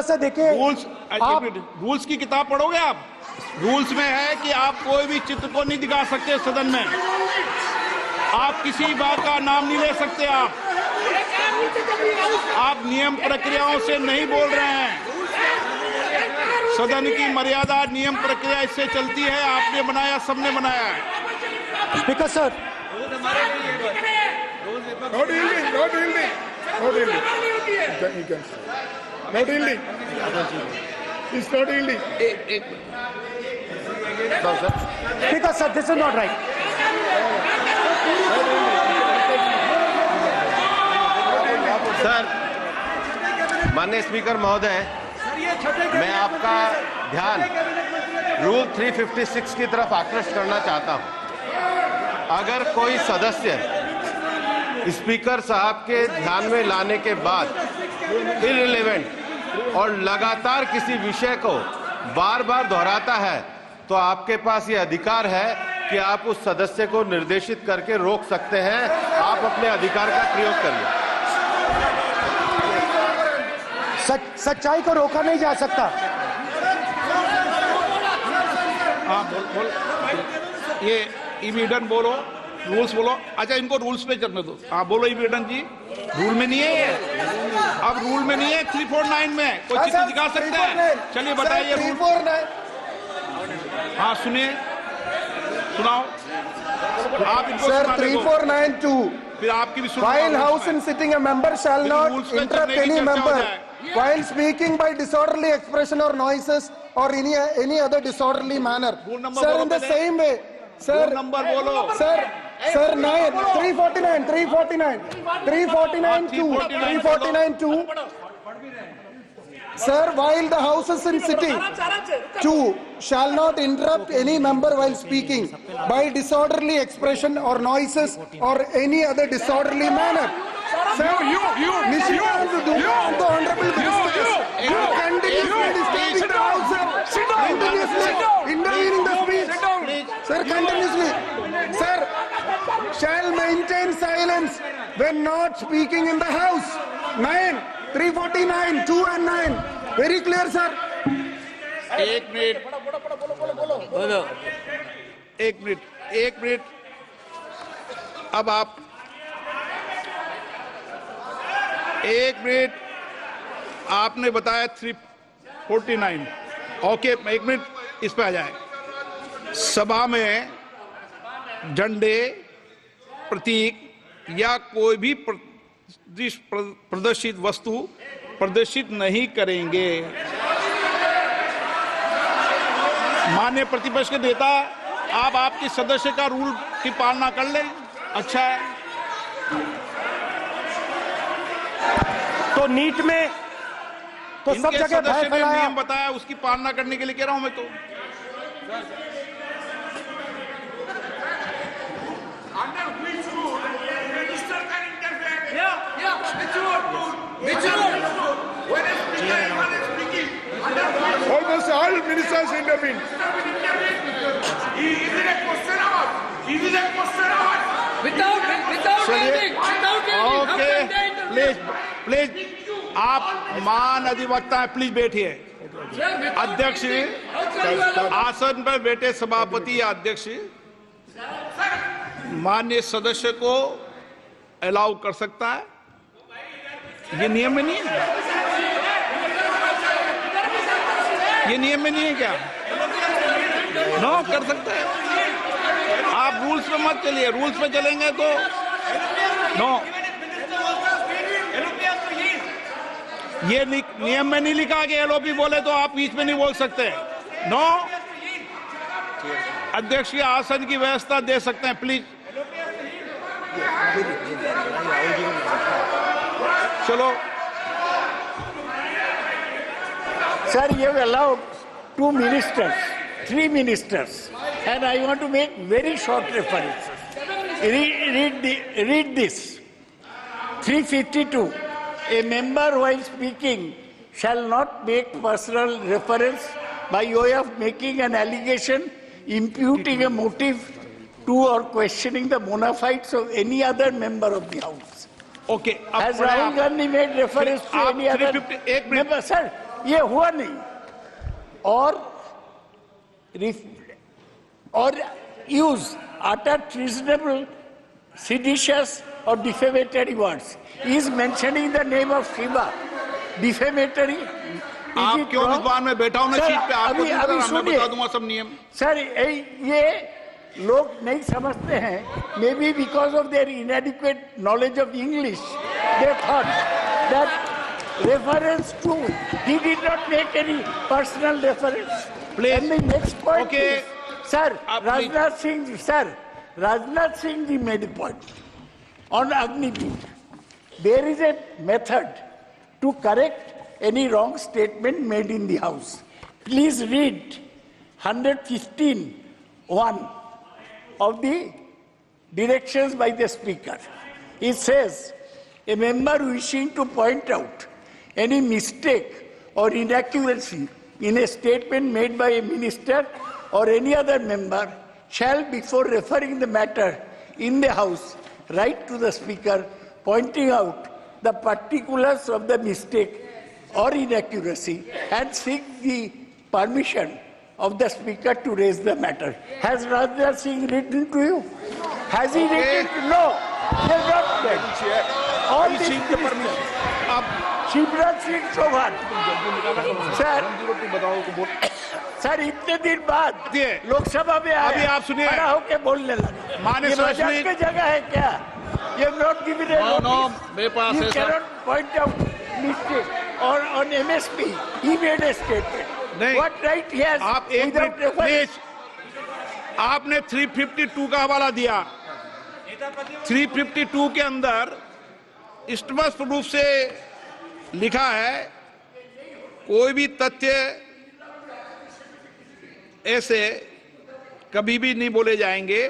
सर देखिए, रूल्स की किताब पढ़ोगे आप? रूल्स में है कि आप कोई भी चित्र को नहीं दिखा सकते सदन में, आप किसी बात का नाम नहीं ले सकते, आप नियम प्रक्रियाओं से नहीं बोल रहे हैं। सदन की मर्यादा, नियम प्रक्रिया इससे चलती है, आपने बनाया, सबने बनाया है। Speaker sir, speaker sir, this is not right. Sir, माननीय स्पीकर महोदय, मैं आपका ध्यान रूल 356 की तरफ आकृष्ट करना चाहता हूं। अगर कोई सदस्य स्पीकर साहब के ध्यान में लाने के बाद इररिलेवेंट और लगातार किसी विषय को बार बार दोहराता है, तो आपके पास ये अधिकार है कि आप उस सदस्य को निर्देशित करके रोक सकते हैं। आप अपने अधिकार का प्रयोग करिए। सच्चाई को रोका नहीं जा सकता। हाँ बोल ये इमीडन बोलो, रूल्स बोलो। अच्छा इनको रूल्स पे चलने दो। हाँ बोलो इमीडन जी, रूल में नहीं है ये, अब रूल में नहीं है। 349 में कोई चित्र दिखा सकते हैं? चलिए बताइए। 349 हाँ सुनिए, सुनाओ आप इनको। सर 3492 फिर आपकी भी सुनो। While house and sitting, a member shall not interrupt any member while speaking by disorderly expression or noises or any other disorderly manner. Sir, in the same way, sir. Number बोलो। Sir 349 2. Sir, while the house is in sitting, 2 shall not interrupt any member while speaking by disorderly expression or noises or any other disorderly manner. Sir, Nishikant, the honorable minister, you continuously disturbing the house, sir. Continuously intervening the speech. Sir, continuously. Sir, shall maintain silence when not speaking in the house. 9, 349, 2 and 9. Very clear, sir. एक minute अब आप एक minute आपने बताया 349. Okay, एक minute इस पे आ जाए. सभा में झंडे, प्रतीक या कोई भी प्रदर्शित वस्तु प्रदर्शित नहीं करेंगे. माननीय प्रतिपक्ष के नेता, आप आपके सदस्य का रूल की पालना कर लें. अच्छा है. तो नीट में तो सब इनके जगह भय सदस्य ने फैलाया. नियम बताया, उसकी पालना करने के लिए कह रहा हूं मैं. तो Under which rule minister can interfere? Which rule? When a speaker is speaking, under which Almost all ministers intervene. Is it a question hour? Is it a question hour? Without ending. Okay, please आप मान अधिवक्ता हैं, please बैठिए. अध्यक्ष, आसन पर बैठे सभापति या अध्यक्ष माननीय सदस्य को अलाउ कर सकता है. ये नियम में नहीं है. ये नियम में नहीं है क्या? नो, कर सकते हैं. आप रूल्स पे मत चलिए. रूल्स पे चलेंगे तो नो. ये नियम में नहीं लिखा कि एलओपी बोले तो आप बीच में नहीं बोल सकते. नो. अध्यक्ष के आसन की व्यवस्था दे सकते हैं, प्लीज. चलो. Sir, you have allowed 2 ministers, 3 ministers, and I want to make very short references. Read this. 352. A member while speaking shall not make personal reference by way of making an allegation, imputing a motive to or questioning the bona fides of any other member of the House. Okay. Has Rahul Gandhi made reference to आप any other 351 member? Sir, ये हुआ नहीं. Or use utter treasonable, seditious or defamatory words. He is mentioning the name of Shiva. Defamatory. आप क्यों विद्वान में बैठा हूं मैं सीट पे. आपको मैं बता दूंगा सब नियम. सर, ये लोग नहीं समझते हैं. May be because of their इनएडिक्वेट knowledge of English they thought that reference to, he did not make any personal reference. Please. And the next point Okay. is, sir, Rajnath Singh ji made a point on Agniveer. There is a method to correct any wrong statement made in the House. Please read 115(1) of the directions by the Speaker. It says, a member wishing to point out any mistake or inaccuracy in a statement made by a minister or any other member shall, before referring the matter in the House, write to the Speaker pointing out the particulars of the mistake or inaccuracy and seek the permission of the Speaker to raise the matter. Has Rajnath Singh written to you? Has he written? No. He has not read. All these ministers. Shivraj Singh Chouhan sir इतने दिन बाद लोकसभा में अभी आप सुनिए. खड़ा होकर बोलने लगा. माननीय मजाक की जगह है क्या? ये नॉट गिवन ए नोटिस. मेरे पास You cannot point out mistake or on MSP he made a statement. नहीं. What right he has? आप एक मिनट प्लीज. आपने 352 का हवाला दिया. 352 के अंदर स्पष्ट रूप से लिखा है कोई भी तथ्य ऐसे कभी भी नहीं बोले जाएंगे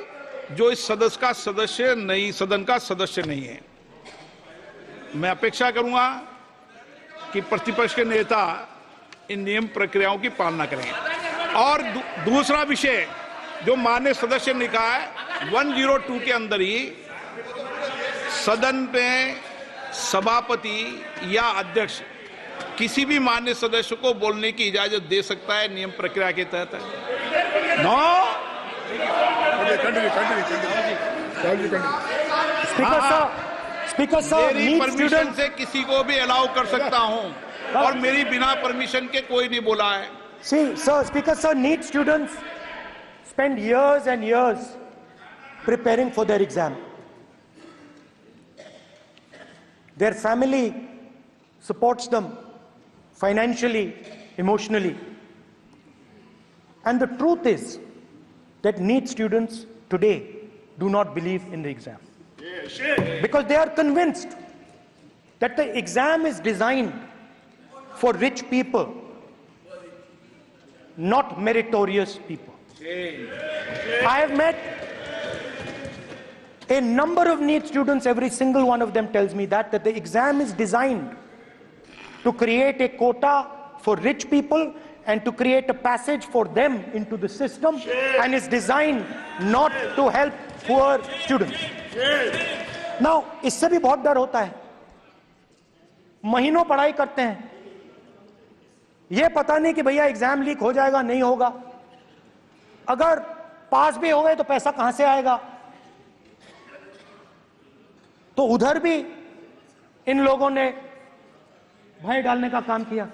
जो इस सदस्य का सदस्य नहीं, सदन का सदस्य नहीं है. मैं अपेक्षा करूंगा कि प्रतिपक्ष के नेता इन नियम प्रक्रियाओं की पालना करें. और दूसरा विषय जो माननीय सदस्य ने कहा है 102 के अंदर ही सदन में सभापति या अध्यक्ष किसी भी मान्य सदस्य को बोलने की इजाजत दे सकता है, नियम प्रक्रिया के तहत है। नो स्पीकर सर, मेरी परमिशन से किसी को भी अलाउ कर सकता हूं और मेरी बिना परमिशन के कोई नहीं बोला है। See, sir, Speaker sir, NEET students spend years and years preparing for their exam. Their family supports them financially, emotionally. And the truth is that NEET students today do not believe in the exam. Because they are convinced that the exam is designed for rich people, not meritorious people. I have met a number of NEET students, every single one of them tells me that the exam is designed to create a quota for rich people and to create a passage for them into the system, and is designed not to help poor students. Now, इससे भी बहुत डर होता है। महीनों पढ़ाई करते हैं, ये पता नहीं कि भैया एग्जाम लीक हो जाएगा नहीं होगा, अगर पास भी हो गए तो पैसा कहां से आएगा। तो उधर भी इन लोगों ने भय डालने का काम किया।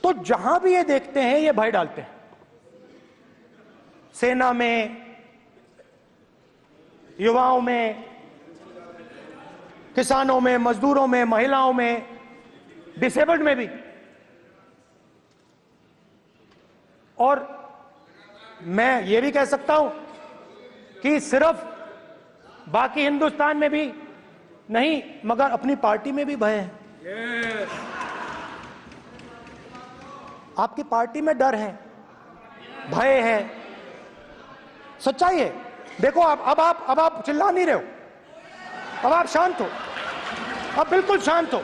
तो जहां भी ये देखते हैं ये भय डालते हैं। सेना में, युवाओं में, किसानों में, मजदूरों में, महिलाओं में, डिसेबल्ड में भी। और मैं ये भी कह सकता हूं कि सिर्फ बाकी हिंदुस्तान में भी नहीं, मगर अपनी पार्टी में भी भय है। आपकी पार्टी में डर है, भय है, सच्चाई है। देखो अब आप चिल्ला नहीं रहे हो, अब आप शांत हो, अब बिल्कुल शांत हो,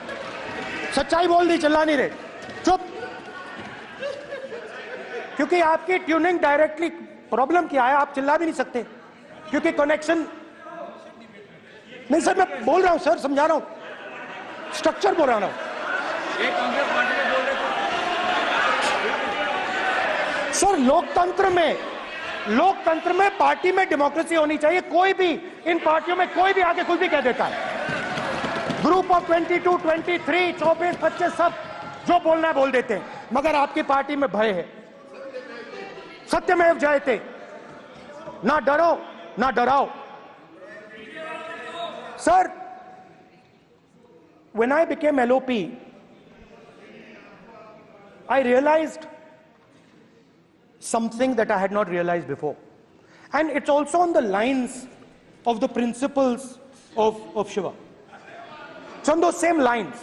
सच्चाई बोल दी, चिल्ला नहीं रहे, चुप। क्योंकि आपकी ट्यूनिंग डायरेक्टली, प्रॉब्लम क्या है, आप चिल्ला भी नहीं सकते क्योंकि कनेक्शन नहीं। सर मैं बोल रहा हूं, सर समझा रहा हूं, स्ट्रक्चर बोल रहा हूं। सर लोकतंत्र में पार्टी में डेमोक्रेसी होनी चाहिए। कोई भी इन पार्टियों में कोई भी आके कुछ भी कह देता है। ग्रुप ऑफ 22, 23, 24, 25 सब जो बोलना है बोल देते हैं, मगर आपकी पार्टी में भय है। सत्यमेव जयते, ना डरो ना डराओ। Sir, when I became LOP, I realized something that I had not realized before. And it's also on the lines of the principles of Shiva. It's on those same lines.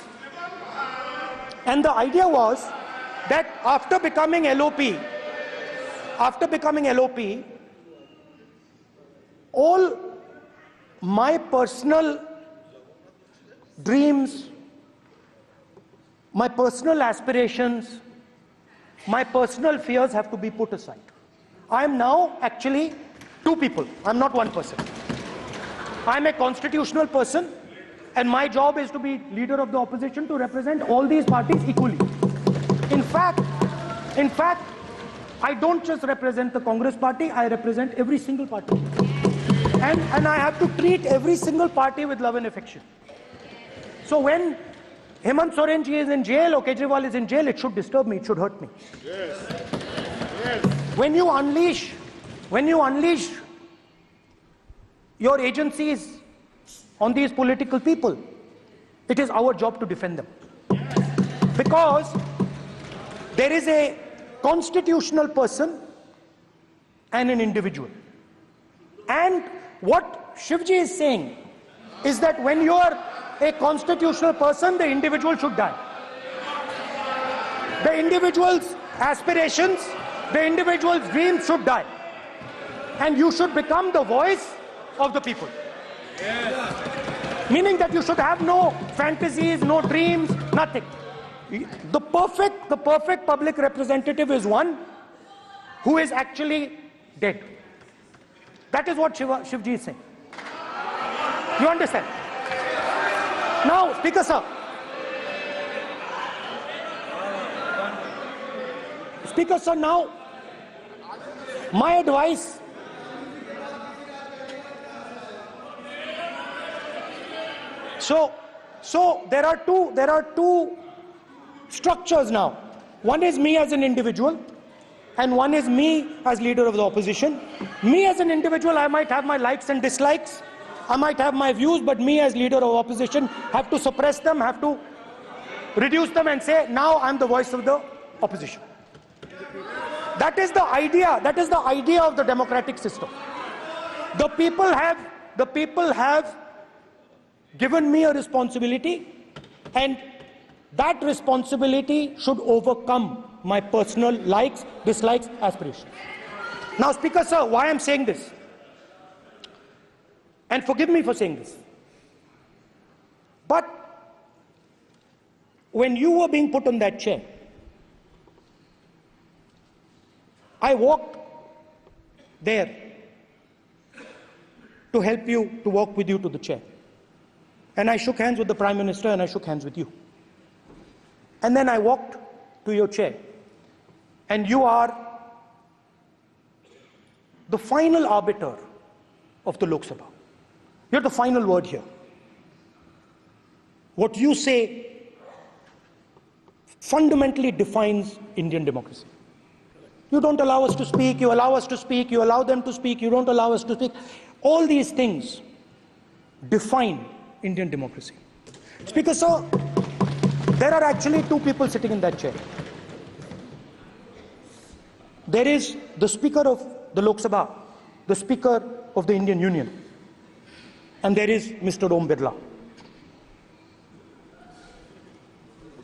And the idea was that after becoming LOP, all my personal dreams, my personal aspirations, my personal fears have to be put aside. I am now actually two people. I'm not one person. I'm a constitutional person, and my job is to be leader of the opposition, to represent all these parties equally. In fact, I don't just represent the Congress party, I represent every single party. And I have to treat every single party with love and affection. So when Hemant Soren ji is in jail or Kejriwal is in jail, it should disturb me, it should hurt me. Yes. When you unleash your agencies on these political people, it is our job to defend them. Because there is a constitutional person and an individual. And what Shivji is saying is that when you are a constitutional person, the individual should die. The individual's aspirations, the individual's dreams should die. And you should become the voice of the people. Yes. Meaning that you should have no fantasies, no dreams, nothing. The perfect public representative is one who is actually dead. That is what Shivji is saying. You understand? Now, Speaker sir. Speaker sir, now, my advice. So there are two structures now. One is me as an individual, and one is me as leader of the opposition. Me as an individual, I might have my likes and dislikes. I might have my views, but me as leader of opposition have to suppress them, have to reduce them and say, now I'm the voice of the opposition. That is the idea. That is the idea of the democratic system. The people have given me a responsibility, and that responsibility should overcome my personal likes, dislikes, aspirations. Now, Speaker sir, why I'm saying this, and forgive me for saying this, but when you were being put on that chair, I walked there to help you, to walk with you to the chair. And I shook hands with the Prime Minister, and I shook hands with you. And then I walked to your chair. And you are the final arbiter of the Lok Sabha. You're the final word here. What you say fundamentally defines Indian democracy. You don't allow us to speak, you allow us to speak, you allow them to speak, you don't allow us to speak. All these things define Indian democracy. Speaker sir, there are actually two people sitting in that chair. There is the Speaker of the Lok Sabha, the Speaker of the Indian Union, and there is Mr. Om Birla.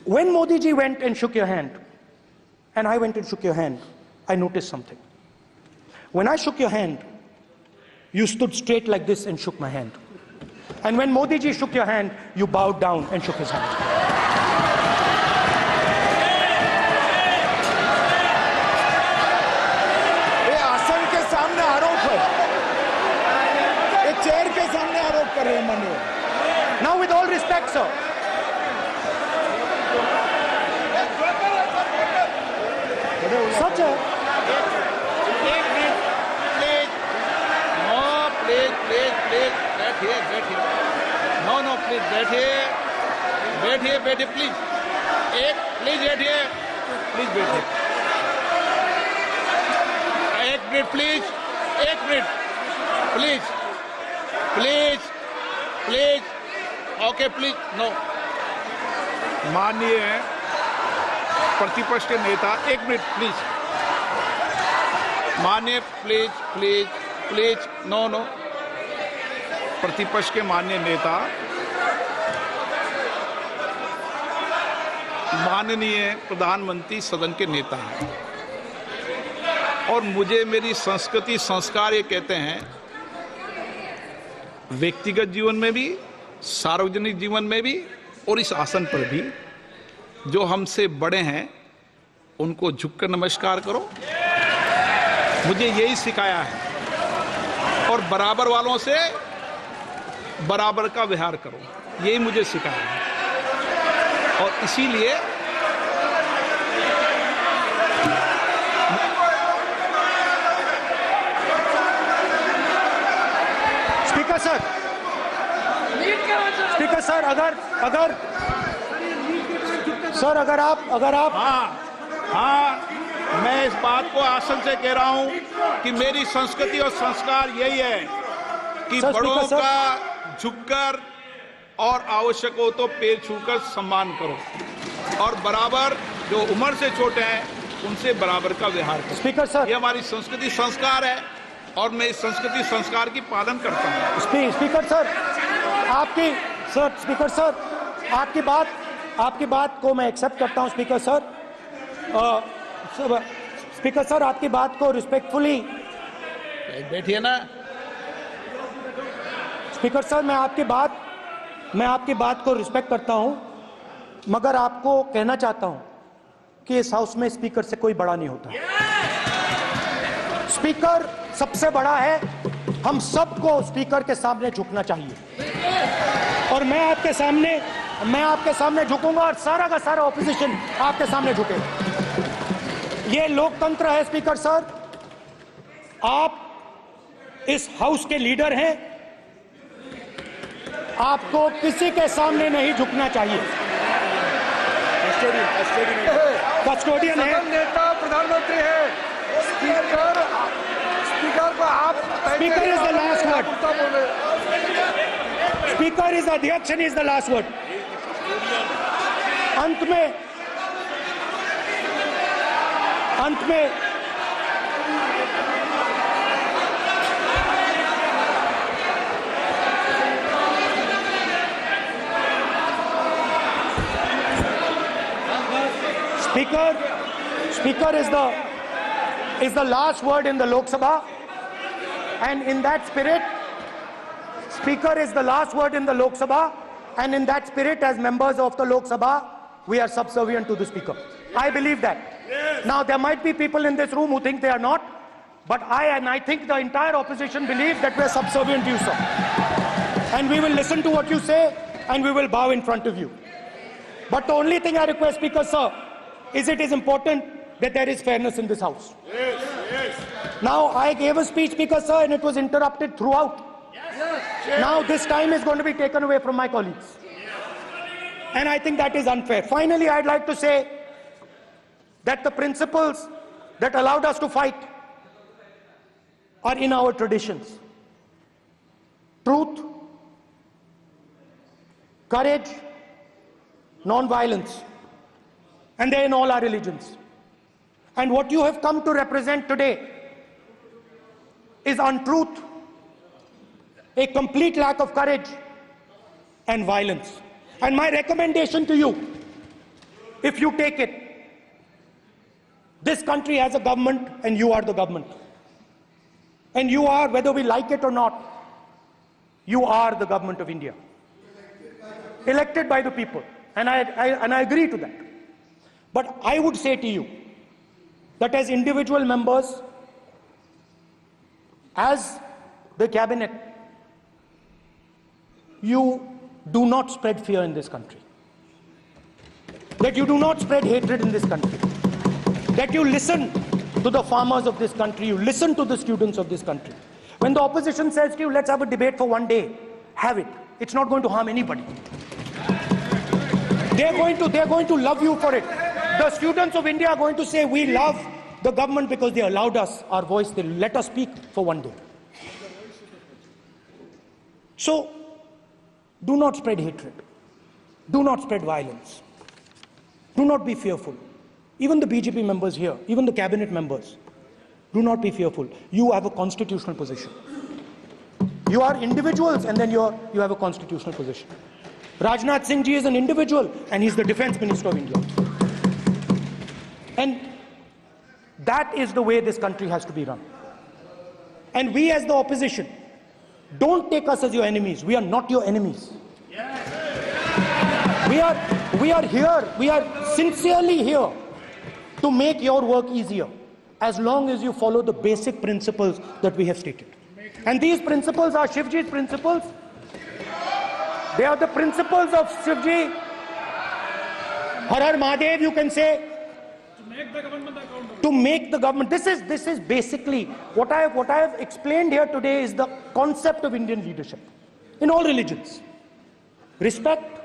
When Modi ji went and shook your hand, and I went and shook your hand, I noticed something. When I shook your hand, you stood straight like this and shook my hand. And when Modi ji shook your hand, you bowed down and shook his hand. ये आसन के सामने आरोप है, ये chair के सामने आरोप कर रहे हैं माननीय। Now, with all respect, sir, such a बैठिए प्लीज, बैठिए, एक minute please, okay please, no. माननीय प्रतिपक्ष के नेता, एक मिनट प्लीज, माननीय प्लीज, नो। प्रतिपक्ष के माननीय नेता, माननीय प्रधानमंत्री सदन के नेता हैं, और मुझे मेरी संस्कृति संस्कार ये कहते हैं, व्यक्तिगत जीवन में भी, सार्वजनिक जीवन में भी, और इस आसन पर भी, जो हमसे बड़े हैं उनको झुककर नमस्कार करो। मुझे यही सिखाया है, और बराबर वालों से बराबर का व्यवहार करो, यही मुझे सिखाया है। और इसीलिए स्पीकर सर, अगर आप हाँ, मैं इस बात को आसन से कह रहा हूं कि मेरी संस्कृति और संस्कार यही है कि बड़ों का झुककर और आवश्यक हो तो पैर छूकर सम्मान करो, और बराबर जो उम्र से छोटे हैं उनसे बराबर का व्यवहार करो। स्पीकर सर, ये हमारी संस्कृति संस्कार है, और मैं इस संस्कृति संस्कार की पालन करता हूँ। स्पीकर सर, आपकी बात को मैं एक्सेप्ट करता हूँ। स्पीकर सर, आपकी बात को रिस्पेक्टफुली, बैठिए ना। स्पीकर सर, मैं आपकी बात को रिस्पेक्ट करता हूं, मगर आपको कहना चाहता हूं कि इस हाउस में स्पीकर से कोई बड़ा नहीं होता। स्पीकर सबसे बड़ा है, हम सबको स्पीकर के सामने झुकना चाहिए और मैं आपके सामने झुकूंगा और सारा का सारा ऑपोजिशन आपके सामने झुकेगा। ये लोकतंत्र है स्पीकर सर, आप इस हाउस के लीडर हैं, आपको किसी के सामने नहीं झुकना चाहिए। कस्टोडियन है, सदन नेता प्रधानमंत्री है, स्पीकर को आप speaker is the last word, speaker is अध्यक्ष and is the last word. अंत में Speaker is the last word in the Lok Sabha, and in that spirit, Speaker is the last word in the Lok Sabha, and in that spirit, as members of the Lok Sabha, we are subservient to the Speaker. I believe that. Yes. Now, there might be people in this room who think they are not, but I think the entire opposition believes that we are subservient to you, sir. And we will listen to what you say, and we will bow in front of you. But the only thing I request, Speaker, sir, is it is important that there is fairness in this house. Yes, yes. Now, I gave a speech, Speaker, sir, and it was interrupted throughout. Yes. Now, this time is going to be taken away from my colleagues. And I think that is unfair. Finally, I'd like to say that the principles that allowed us to fight are in our traditions. Truth, courage, non-violence. And they're in all our religions. And what you have come to represent today is untruth, a complete lack of courage, and violence. And my recommendation to you, if you take it, this country has a government and you are the government. And you are, whether we like it or not, you are the government of India. Elected by the people. And I agree to that. But I would say to you that as individual members, as the cabinet, you do not spread fear in this country. That you do not spread hatred in this country. That you listen to the farmers of this country, you listen to the students of this country. When the opposition says to you, let's have a debate for one day, have it. It's not going to harm anybody. They're going to love you for it. The students of India are going to say, we love the government because they allowed us our voice, they let us speak for one day. So, do not spread hatred. Do not spread violence. Do not be fearful. Even the BJP members here, even the cabinet members, do not be fearful. You have a constitutional position. You are individuals and then you have a constitutional position. Rajnath Singh ji is an individual and he's the Defense Minister of India. And that is the way this country has to be run. And we as the opposition, don't take us as your enemies. We are not your enemies. We are here, we are sincerely here to make your work easier as long as you follow the basic principles that we have stated. And these principles are Shivji's principles. They are the principles of Shivji. Har Har Mahadev, you can say, to make the government. This is basically what I have explained here today is the concept of Indian leadership in all religions. Respect,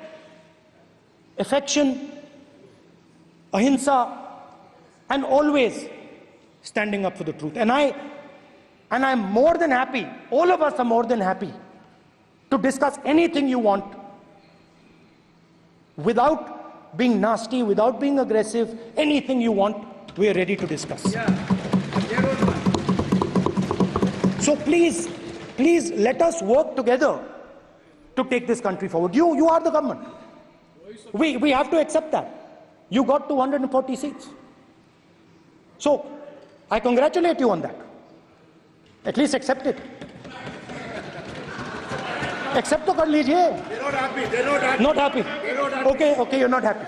affection, ahimsa, and always standing up for the truth. And I'm more than happy, all of us are more than happy to discuss anything you want without being nasty, without being aggressive, anything you want, we are ready to discuss. So please let us work together to take this country forward. You are the government. We have to accept that. You got 240 seats. So I congratulate you on that. At least accept it. Accept to kar lijiye. They're not happy. Not happy. Okay, you're not happy.